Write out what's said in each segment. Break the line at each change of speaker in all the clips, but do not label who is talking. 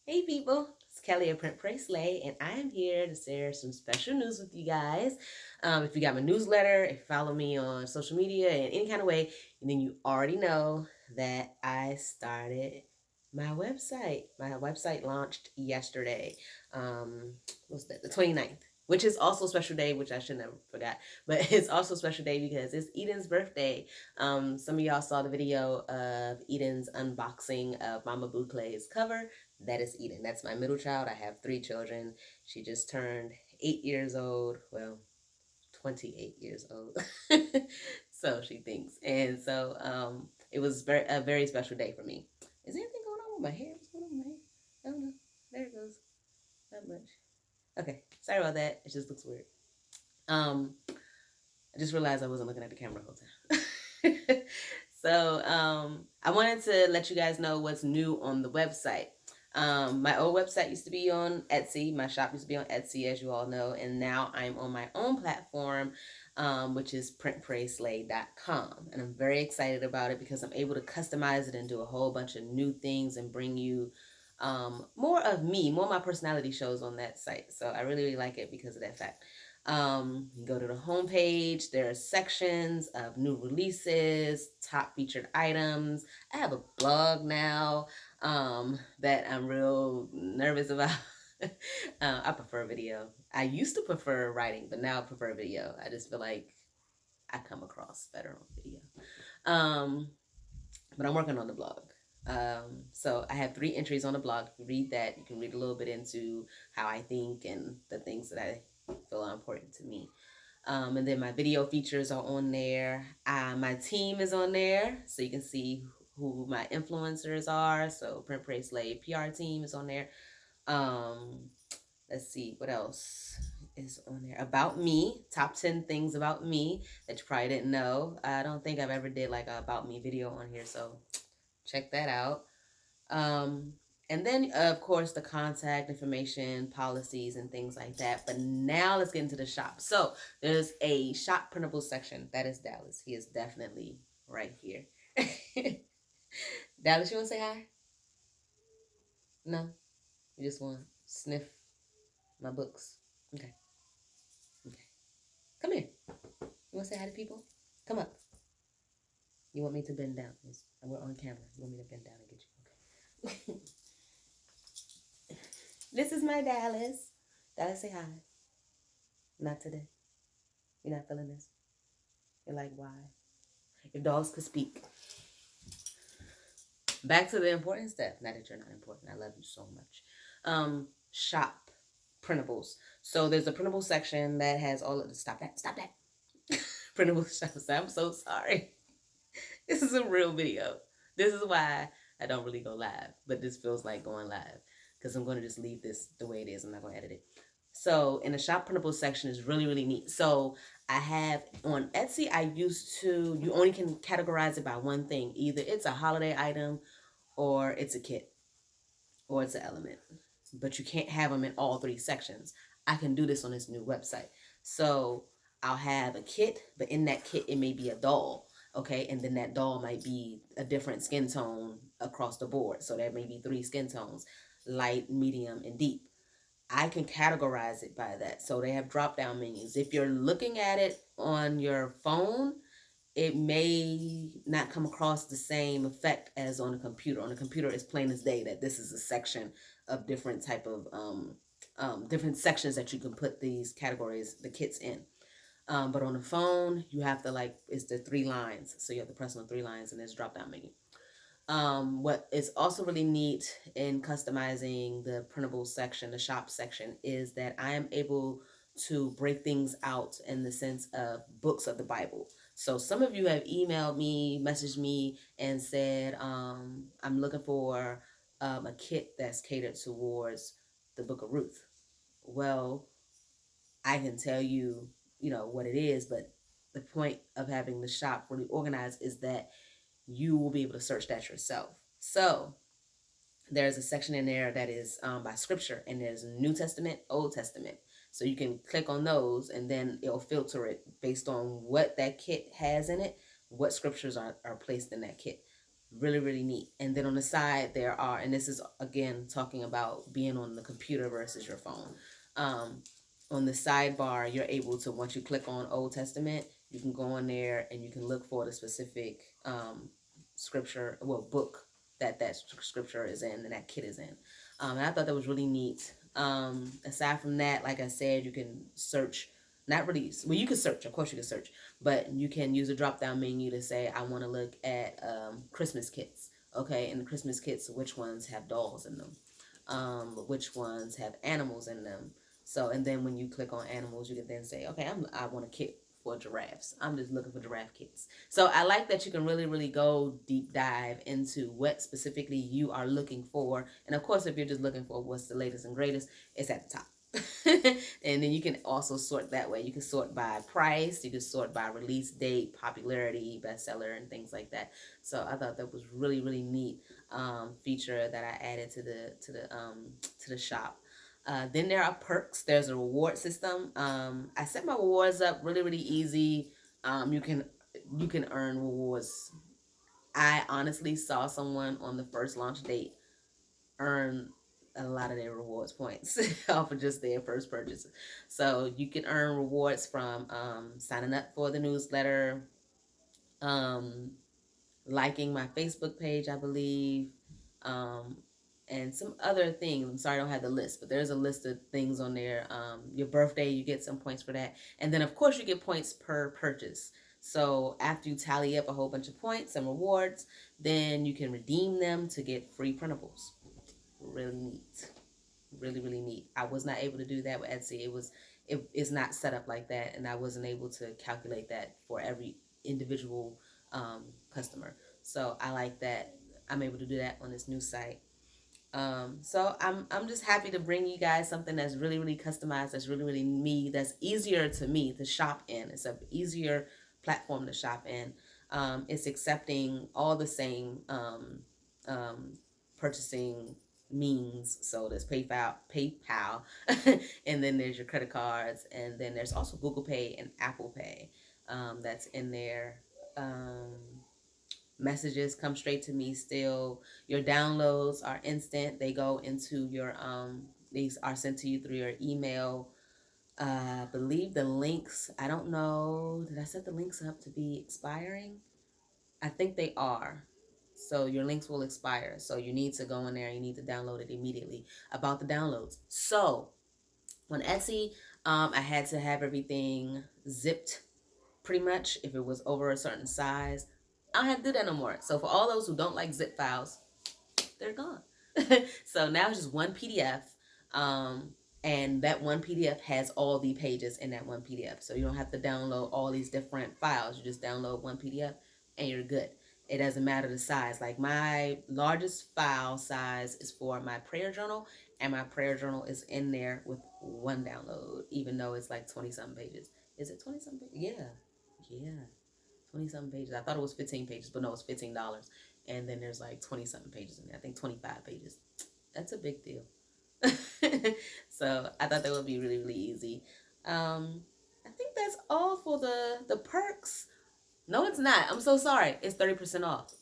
Hey people, it's Kelly of Print Pray Slay, and I am here to share some special news with you guys. If you got my newsletter, if you follow me on social media in any kind of way, then you already know that I started my website. My website launched yesterday. What's that? The 29th, which is also a special day, which I should never forgot. But it's also a special day because it's Eden's birthday. Some of y'all saw the video of Eden's unboxing of Mama Bouclé's cover. That is Eden. That's my middle child. I have 3 children. She just turned 8 years old. Well, 28 years old. So she thinks. And so it was a very special day for me. Is anything going on with my hair? What's going on with my hair? I don't know. There it goes. Not much. Okay. Sorry about that. It just looks weird. I just realized I wasn't looking at the camera the whole time. So I wanted to let you guys know what's new on the website. My old website used to be on Etsy. My shop used to be on Etsy, as you all know, and now I'm on my own platform, which is printprayslay.com. And I'm very excited about it because I'm able to customize it and do a whole bunch of new things and bring you more of me, more of my personality shows on that site. So I really, really like it because of that fact. You go to the homepage. There are sections of new releases, top featured items. I have a blog now that I'm real nervous about. I prefer video. I used to prefer writing, but now I prefer video. I just feel like I come across better on video. Um, but I'm working on the blog. So I have 3 entries on the blog. If you read that, you can read a little bit into how I think and the things that I feel are important to me. And then my video features are on there. My team is on there, so you can see who my influencers are. So Print Pray Slay PR team is on there. Um, let's see what else is on there. About me, top 10 things about me that you probably didn't know. I don't think I've ever did like a about me video on here, so check that out. Um, and then, of course, the contact information, policies, and things like that. But now let's get into the shop. So there's a shop printable section. That is Dallas. He is definitely right here. Dallas, you want to say hi? No? You just want to sniff my books? Okay. Okay. Come here. You want to say hi to people? Come up. You want me to bend down? We're on camera. You want me to bend down and get you? Okay. This is my Dallas. Dallas, say hi. Not today. You're not feeling this? You're like, why? If dogs could speak. Back to the important stuff. Not that you're not important. I love you so much. Shop printables. So there's a printable section that has all of the stop that. Printable shops. I'm so sorry. This is a real video. This is why I don't really go live, but this feels like going live because I'm going to just leave this the way it is. I'm not going to edit it. So in the shop printable section is really, really neat. So I have on Etsy, you only can categorize it by one thing. Either it's a holiday item or it's a kit or it's an element, but you can't have them in all 3 sections. I can do this on this new website. So I'll have a kit, but in that kit, it may be a doll. Okay. And then that doll might be a different skin tone across the board. So there may be 3 skin tones: light, medium, and deep. I can categorize it by that. So they have drop down menus. If you're looking at it on your phone, it may not come across the same effect as on a computer. On a computer, it's plain as day that this is a section of different type of different sections that you can put these categories, the kits in. But on the phone, you have to it's the 3 lines. So you have to press on 3 lines and there's drop down menu. What is also really neat in customizing the printable section, the shop section, is that I am able to break things out in the sense of books of the Bible. So some of you have emailed me, messaged me, and said, I'm looking for a kit that's catered towards the book of Ruth. Well, I can tell you, what it is, but the point of having the shop really organized is that you will be able to search that yourself. So there's a section in there that is by scripture, and there's New Testament, Old Testament. So you can click on those, and then it'll filter it based on what that kit has in it, what scriptures are placed in that kit. Really, really neat. And then on the side there are, and this is again talking about being on the computer versus your phone. Um, on the sidebar, you're able to, once you click on Old Testament, you can go on there and you can look for the specific scripture, well, book that scripture is in and that kid is in. And I thought that was really neat. Aside from that, like I said, you can search. Not really. Well, you can search. Of course, you can search, but you can use a drop down menu to say, I want to look at Christmas kits. Okay, and the Christmas kits, which ones have dolls in them? Which ones have animals in them? So, and then when you click on animals, you can then say, okay, I want a kit for giraffes. I'm just looking for giraffe kits. So I like that you can really, really go deep dive into what specifically you are looking for. And of course, if you're just looking for what's the latest and greatest, it's at the top. And then you can also sort that way. You can sort by price, you can sort by release date, popularity, bestseller, and things like that. So I thought that was really, really neat feature that I added to the shop. Then there are perks. There's a reward system. I set my rewards up really, really easy. You can earn rewards. I honestly saw someone on the first launch date earn a lot of their rewards points off of just their first purchase. So you can earn rewards from signing up for the newsletter, um, liking my Facebook page, I believe, um, and some other things. I'm sorry I don't have the list, but there's a list of things on there. Your birthday, you get some points for that. And then, of course, you get points per purchase. So after you tally up a whole bunch of points and rewards, then you can redeem them to get free printables. Really neat. Really, really neat. I was not able to do that with Etsy. It's not set up like that, and I wasn't able to calculate that for every individual customer. So I like that I'm able to do that on this new site. So I'm just happy to bring you guys something that's really, really customized, that's really, really me, that's easier to me to shop in. It's a easier platform to shop in. It's accepting all the same um, purchasing means. So there's PayPal, and then there's your credit cards, and then there's also Google Pay and Apple Pay. That's in there. Um, Messages come straight to me still. Your downloads are instant. They go into your these are sent to you through your email. I believe the links, I don't know, did I set the links up to be expiring? I think they are. So your links will expire. So you need to go in there, you need to download it immediately. About the downloads. So on Etsy, I had to have everything zipped pretty much if it was over a certain size. I don't have to do that no more. So for all those who don't like zip files, they're gone. So now it's just one PDF. Um, and that one PDF has all the pages in that one PDF. So you don't have to download all these different files. You just download one PDF and you're good. It doesn't matter the size. Like my largest file size is for my prayer journal, and my prayer journal is in there with one download, even though it's like 20 something pages. Is it 20 something pages? Yeah. Yeah. 20 something pages. I thought it was 15 pages, but no, it's $15. And then there's like 20 something pages in there. I think 25 pages. That's a big deal. So I thought that would be really, really easy. I think that's all for the perks. No, it's not. I'm so sorry. It's 30% off.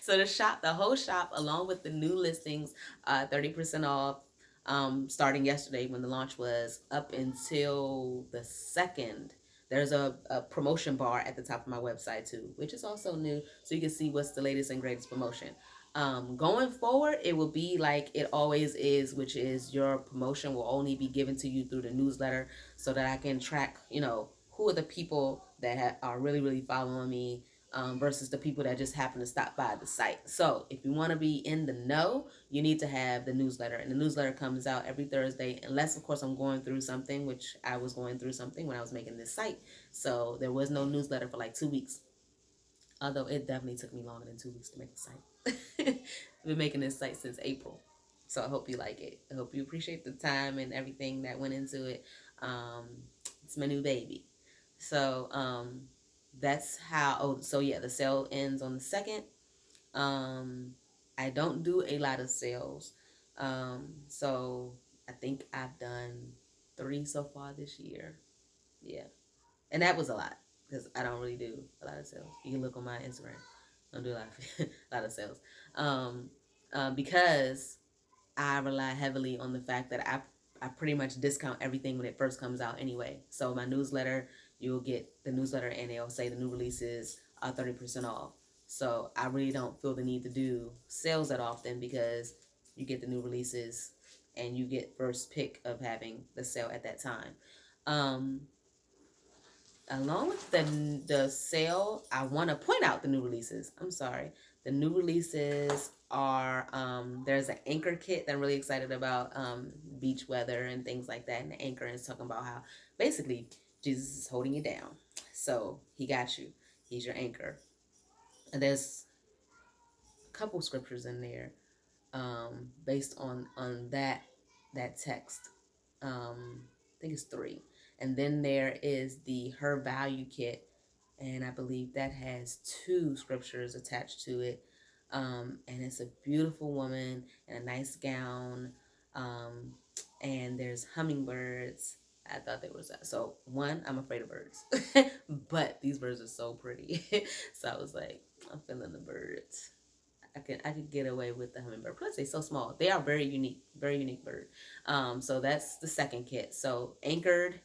So the whole shop, along with the new listings, 30% off. Starting yesterday when the launch was, up until the 2nd. There's a promotion bar at the top of my website too, which is also new, so you can see what's the latest and greatest promotion. Going forward, it will be like it always is, which is your promotion will only be given to you through the newsletter, so that I can track, who are the people that are really, really following me, versus the people that just happen to stop by the site. So if you want to be in the know, you need to have the newsletter. And the newsletter comes out every Thursday, unless, of course, I'm going through something, which I was going through something when I was making this site. So there was no newsletter for like 2 weeks. Although it definitely took me longer than 2 weeks to make the site. I've been making this site since April. So I hope you like it. I hope you appreciate the time and everything that went into it. It's my new baby. So that's how, so yeah, the sale ends on the 2nd. I don't do a lot of sales. So I think I've done 3 so far this year. Yeah. And that was a lot because I don't really do a lot of sales. You can look on my Instagram. I don't do a lot of, a lot of sales. Because I rely heavily on the fact that I pretty much discount everything when it first comes out anyway. So my newsletter, you'll get the newsletter and they'll say the new releases are 30% off. So I really don't feel the need to do sales that often because you get the new releases and you get first pick of having the sale at that time. Um, Along with the sale, I want to point out the new releases. I'm sorry. The new releases are there's an anchor kit that I'm really excited about, beach weather and things like that. And the anchor is talking about how basically Jesus is holding you down. So he got you. He's your anchor. And there's a couple scriptures in there based on that text. I think it's 3. And then there is the Her Value Kit, and I believe that has 2 scriptures attached to it. And it's a beautiful woman in a nice gown, and there's hummingbirds. I thought there was that. So one, I'm afraid of birds, but these birds are so pretty. So I was like, I'm feeling the birds. I could get away with the hummingbird. Plus, they're so small. They are very unique bird. So that's the second kit. So anchored,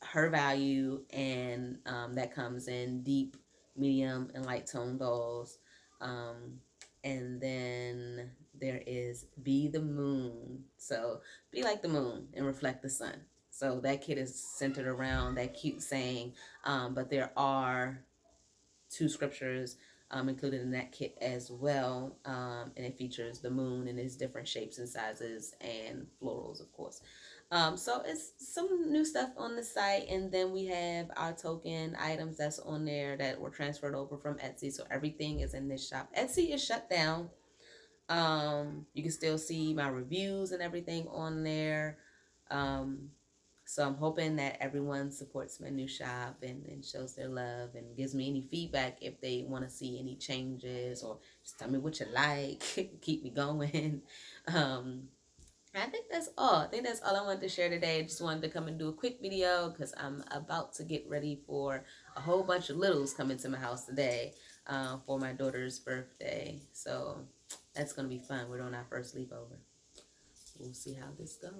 Her Value, and that comes in deep, medium, and light tone dolls. And then there is Be the Moon. So be like the moon and reflect the sun. So that kit is centered around that cute saying, but there are 2 scriptures included in that kit as well, and it features the moon in its different shapes and sizes and florals, of course. So it's some new stuff on the site, and then we have our token items that's on there that were transferred over from Etsy. So everything is in this shop. Etsy is shut down. You can still see my reviews and everything on there. So I'm hoping that everyone supports my new shop and shows their love and gives me any feedback if they want to see any changes, or just tell me what you like, keep me going. I think that's all. I think that's all I wanted to share today. I just wanted to come and do a quick video because I'm about to get ready for a whole bunch of littles coming to my house today for my daughter's birthday. So that's going to be fun. We're doing our first sleepover. We'll see how this goes.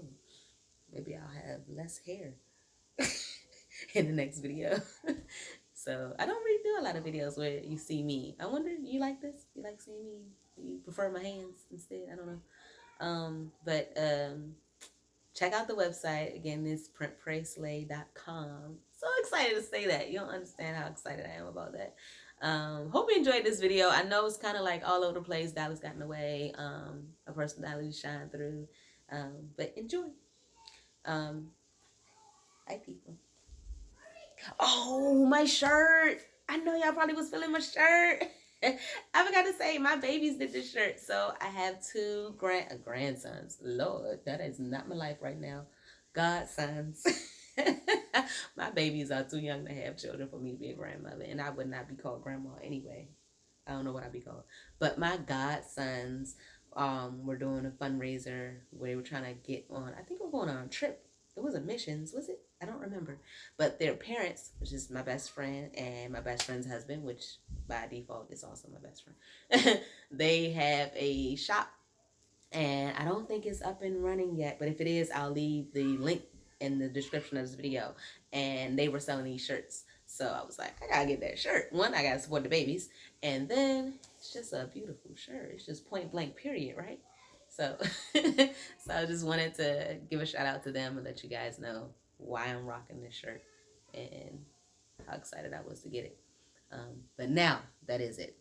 Maybe I'll have less hair in the next video. So I don't really do a lot of videos where you see me. I wonder, you like this? You like seeing me? You prefer my hands instead? I don't know. But check out the website. Again, it's printprayslay.com. So excited to say that. You don't understand how excited I am about that. Hope you enjoyed this video. I know it's kind of like all over the place. Dallas got in the way. A personality shine through. But enjoy. Hi, people. Oh, my shirt. I know y'all probably was feeling my shirt. I forgot to say, my babies did this shirt. So I have 2 grandsons. Lord, that is not my life right now. Godsons. My babies are too young to have children for me to be a grandmother. And I would not be called grandma anyway. I don't know what I'd be called. But my godsons were doing a fundraiser where they were trying to get on, I think we're going on a trip. It wasn't missions, was it? I don't remember. But their parents, which is my best friend and my best friend's husband, which by default is also my best friend, they have a shop. And I don't think it's up and running yet. But if it is, I'll leave the link in the description of this video. And they were selling these shirts. So I was like, I gotta get that shirt. One, I gotta support the babies. And then it's just a beautiful shirt. It's just point blank, period, right? So, so I just wanted to give a shout out to them and let you guys know why I'm rocking this shirt and how excited I was to get it. But now, that is it.